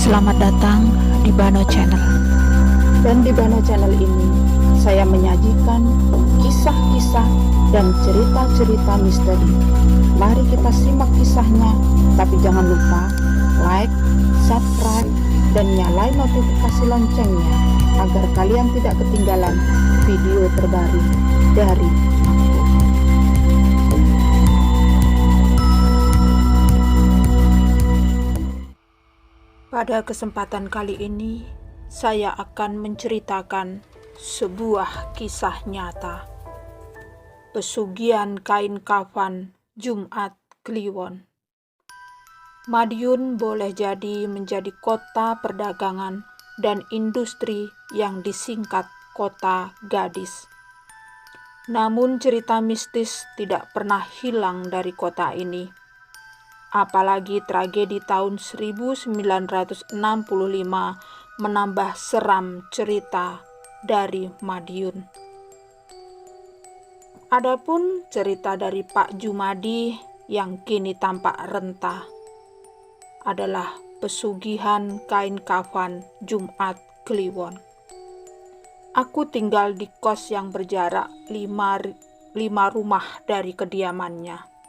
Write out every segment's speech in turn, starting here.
Selamat datang di Bano Channel. Dan di Bano Channel ini, saya menyajikan kisah-kisah dan cerita-cerita misteri. Mari kita simak kisahnya, tapi jangan lupa like, subscribe, dan nyalain notifikasi loncengnya agar kalian tidak ketinggalan video terbaru dari aku. Pada kesempatan kali ini, saya akan menceritakan sebuah kisah nyata. Pesugihan kain kafan Jumat Kliwon. Madiun boleh jadi menjadi kota perdagangan dan industri yang disingkat kota gadis. Namun cerita mistis tidak pernah hilang dari kota ini. Apalagi tragedi tahun 1965 menambah seram cerita dari Madiun. Adapun cerita dari Pak Jumadi yang kini tampak rentah adalah pesugihan kain kafan Jumat Kliwon. Aku tinggal di kos yang berjarak 5 rumah dari kediamannya.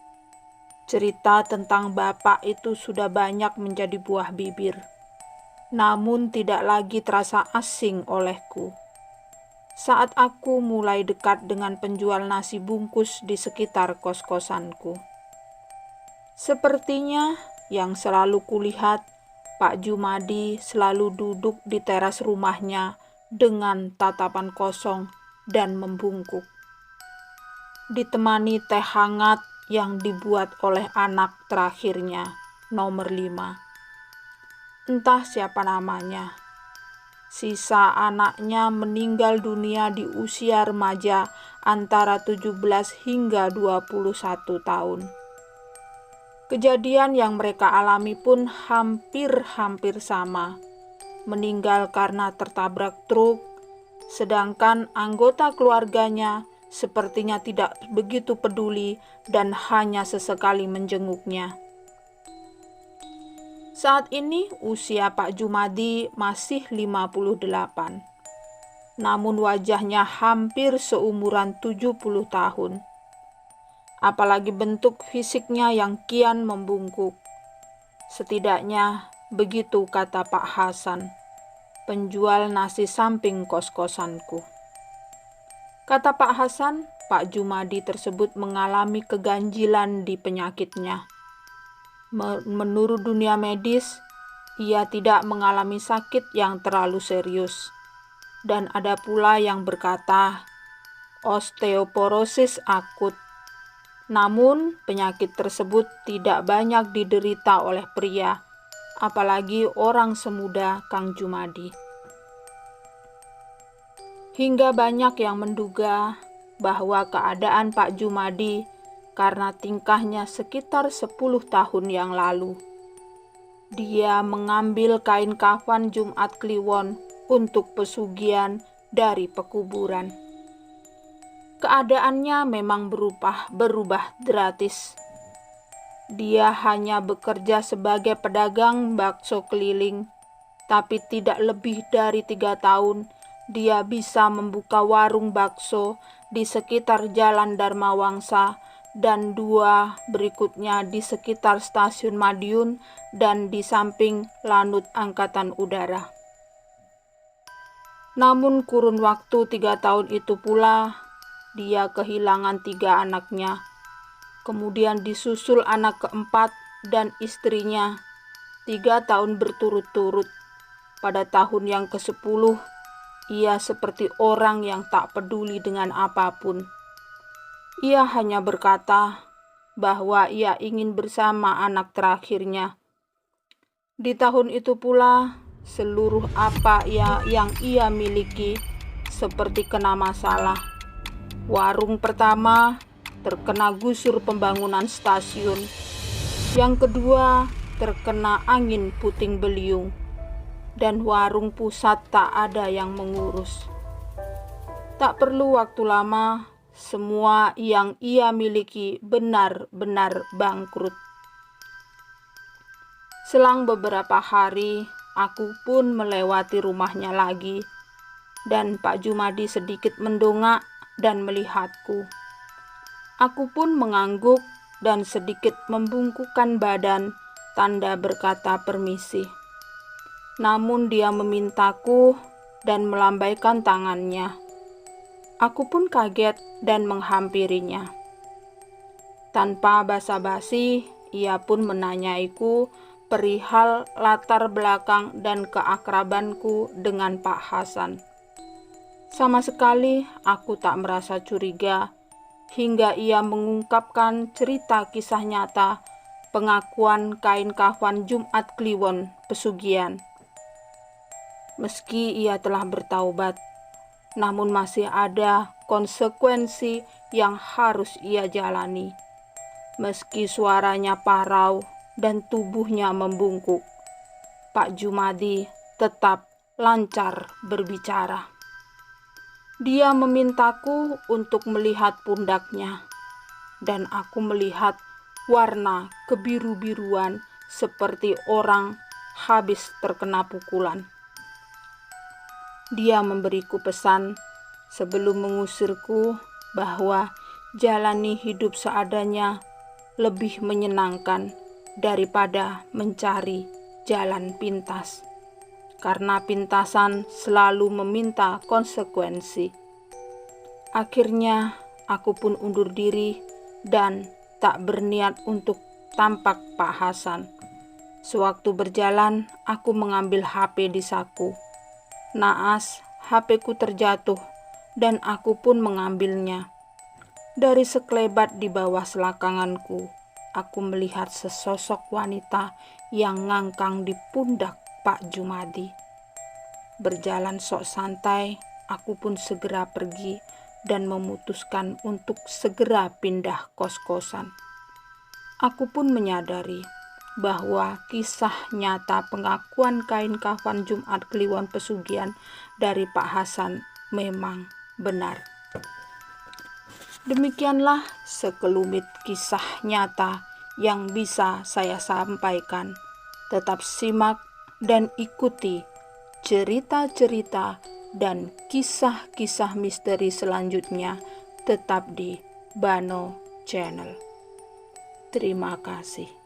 Cerita tentang bapak itu sudah banyak menjadi buah bibir, namun tidak lagi terasa asing olehku. Saat aku mulai dekat dengan penjual nasi bungkus di sekitar kos-kosanku. Sepertinya yang selalu kulihat, Pak Jumadi selalu duduk di teras rumahnya dengan tatapan kosong dan membungkuk. Ditemani teh hangat yang dibuat oleh anak terakhirnya, nomor 5. Entah siapa namanya. Sisa anaknya meninggal dunia di usia remaja antara 17 hingga 21 tahun. Kejadian yang mereka alami pun hampir sama. Meninggal karena tertabrak truk, sedangkan anggota keluarganya sepertinya tidak begitu peduli dan hanya sesekali menjenguknya. Saat ini usia Pak Jumadi masih 58. Namun wajahnya hampir seumuran 70 tahun. Apalagi bentuk fisiknya yang kian membungkuk. Setidaknya begitu kata Pak Hasan, penjual nasi samping kos-kosanku. Kata Pak Hasan, Pak Jumadi tersebut mengalami keganjilan di penyakitnya. Menurut dunia medis, ia tidak mengalami sakit yang terlalu serius. Dan ada pula yang berkata, osteoporosis akut. Namun, penyakit tersebut tidak banyak diderita oleh pria, apalagi orang semuda Kang Jumadi. Hingga banyak yang menduga bahwa keadaan Pak Jumadi karena tingkahnya sekitar 10 tahun yang lalu. Dia mengambil kain kafan Jumat Kliwon untuk pesugihan dari pekuburan. Keadaannya memang berubah drastis. Dia hanya bekerja sebagai pedagang bakso keliling, tapi tidak lebih dari 3 tahun dia bisa membuka warung bakso di sekitar Jalan Dharma Wangsa dan 2 berikutnya di sekitar Stasiun Madiun dan di samping Lanut Angkatan Udara. Namun kurun waktu 3 tahun itu pula, dia kehilangan 3 anaknya. Kemudian disusul anak keempat dan istrinya 3 tahun berturut-turut. Pada tahun yang ke-10, ia seperti orang yang tak peduli dengan apapun. Ia hanya berkata bahwa ia ingin bersama anak terakhirnya. Di tahun itu pula, seluruh apa yang ia miliki seperti kena masalah. Warung pertama terkena gusur pembangunan stasiun. Yang kedua terkena angin puting beliung. Dan warung pusat tak ada yang mengurus. Tak perlu waktu lama, semua yang ia miliki benar-benar bangkrut. Selang beberapa hari, aku pun melewati rumahnya lagi, dan Pak Jumadi sedikit mendongak dan melihatku. Aku pun mengangguk dan sedikit membungkukkan badan, tanda berkata permisi. Namun dia memintaku dan melambaikan tangannya. Aku pun kaget dan menghampirinya. Tanpa basa-basi, ia pun menanyaiku perihal latar belakang dan keakrabanku dengan Pak Hasan. Sama sekali aku tak merasa curiga hingga ia mengungkapkan cerita kisah nyata pengakuan kain kafan Jumat Kliwon Pesugihan. Meski ia telah bertaubat, namun masih ada konsekuensi yang harus ia jalani. Meski suaranya parau dan tubuhnya membungkuk, Pak Jumadi tetap lancar berbicara. Dia memintaku untuk melihat pundaknya, dan aku melihat warna kebiru-biruan seperti orang habis terkena pukulan. Dia memberiku pesan sebelum mengusirku bahwa jalani hidup seadanya lebih menyenangkan daripada mencari jalan pintas, karena pintasan selalu meminta konsekuensi. Akhirnya aku pun undur diri dan tak berniat untuk tampak Pak Hasan. Sewaktu berjalan, aku mengambil HP di saku. Naas, HP-ku terjatuh dan aku pun mengambilnya. Dari sekelebat di bawah selakanganku, aku melihat sesosok wanita yang ngangkang di pundak Pak Jumadi. Berjalan sok santai, aku pun segera pergi dan memutuskan untuk segera pindah kos-kosan. Aku pun menyadari bahwa kisah nyata pengakuan kain kafan Jumat Kliwon Pesugihan dari Pak Hasan memang benar. Demikianlah sekelumit kisah nyata yang bisa saya sampaikan. Tetap simak dan ikuti cerita-cerita dan kisah-kisah misteri selanjutnya tetap di Bano Channel. Terima kasih.